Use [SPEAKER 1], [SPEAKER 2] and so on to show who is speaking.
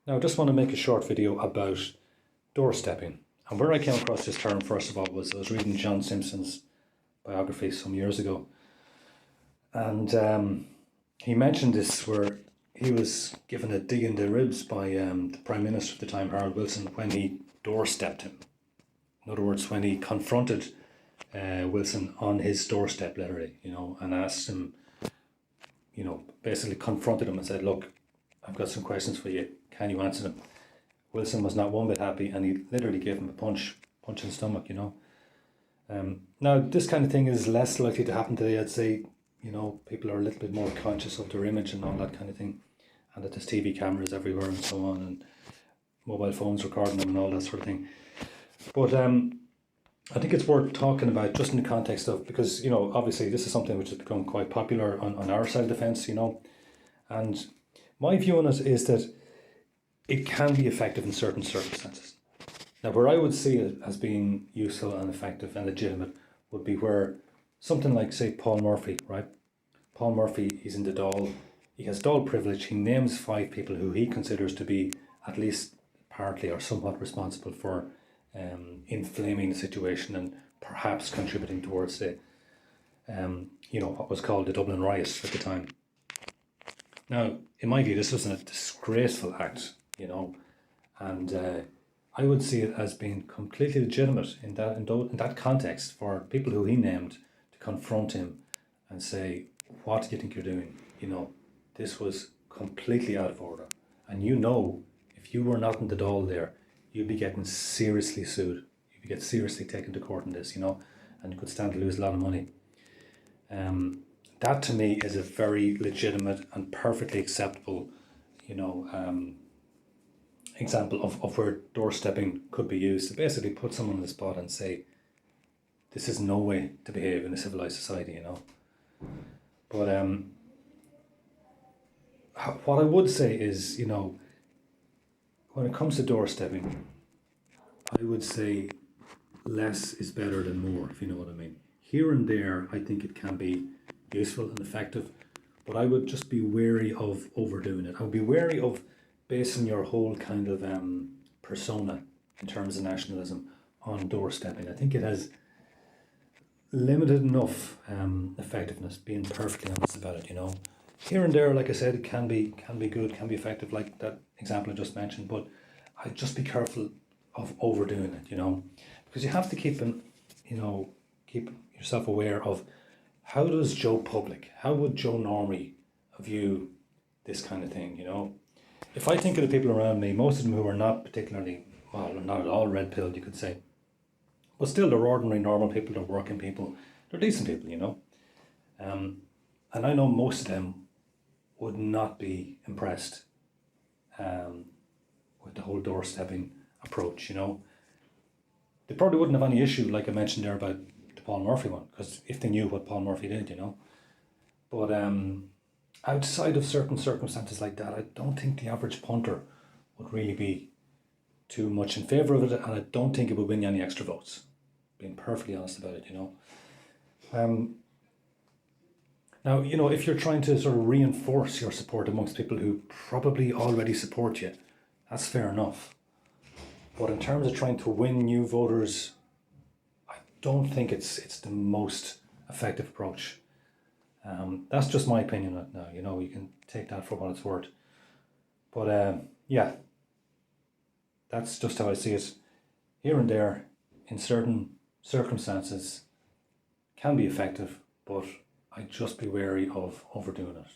[SPEAKER 1] Now, I just want to make a short video about doorstepping. And where I came across this term, first of all, was I was reading John Simpson's biography some years ago. And he mentioned this where he was given a dig in the ribs by the Prime Minister at the time, Harold Wilson, when he doorstepped him. In other words, when he confronted Wilson on his doorstep, literally, and asked him, basically confronted him and said, look, I've got some questions for you. Can you answer them? Wilson was not one bit happy, and he literally gave him a punch in the stomach, Now, this kind of thing is less likely to happen today, I'd say. People are a little bit more conscious of their image and all that kind of thing. And that there's TV cameras everywhere and so on, and mobile phones recording them and all that sort of thing. But I think it's worth talking about just in the context of, because, obviously this is something which has become quite popular on our side of the fence, And my view on it is that it can be effective in certain circumstances. Now, where I would see it as being useful and effective and legitimate would be where something like, say, Paul Murphy, right? Paul Murphy, he's in the Dáil. He has Dáil privilege. He names 5 people who he considers to be at least partly or somewhat responsible for inflaming the situation and perhaps contributing towards the, what was called the Dublin riots at the time. Now, in my view, this was a disgraceful act, and I would see it as being completely legitimate in that context for people who he named to confront him and say, what do you think you're doing? This was completely out of order. And if you were not in the Dáil there, you'd be getting seriously sued. You'd get seriously taken to court in this, and you could stand to lose a lot of money. That to me is a very legitimate and perfectly acceptable, example of where doorstepping could be used to basically put someone on the spot and say, this is no way to behave in a civilized society, But what I would say is, when it comes to doorstepping, I would say less is better than more, if you know what I mean. Here and there, I think it can be useful and effective, but I would just be wary of overdoing it. I would be wary of basing your whole kind of persona in terms of nationalism on doorstepping. I think it has limited enough effectiveness, being perfectly honest about it, Here and there, like I said, it can be good, can be effective, like that example I just mentioned, but I'd just be careful of overdoing it, because you have to keep yourself aware of how does Joe Public, how would Joe Normie view this kind of thing, If I think of the people around me, most of them who are not particularly, well, not at all red-pilled, you could say, but still they're ordinary, normal people, they're working people, they're decent people, and I know most of them would not be impressed with the whole doorstepping approach, They probably wouldn't have any issue, like I mentioned there, about the Paul Murphy one, because if they knew what Paul Murphy did, But outside of certain circumstances like that, I don't think the average punter would really be too much in favour of it, and I don't think it would win you any extra votes, being perfectly honest about it, Now, if you're trying to sort of reinforce your support amongst people who probably already support you, that's fair enough. But in terms of trying to win new voters, I don't think it's the most effective approach. That's just my opinion on it now. You can take that for what it's worth. But yeah, that's just how I see it. Here and there, in certain circumstances, can be effective, but I'd just be wary of overdoing it.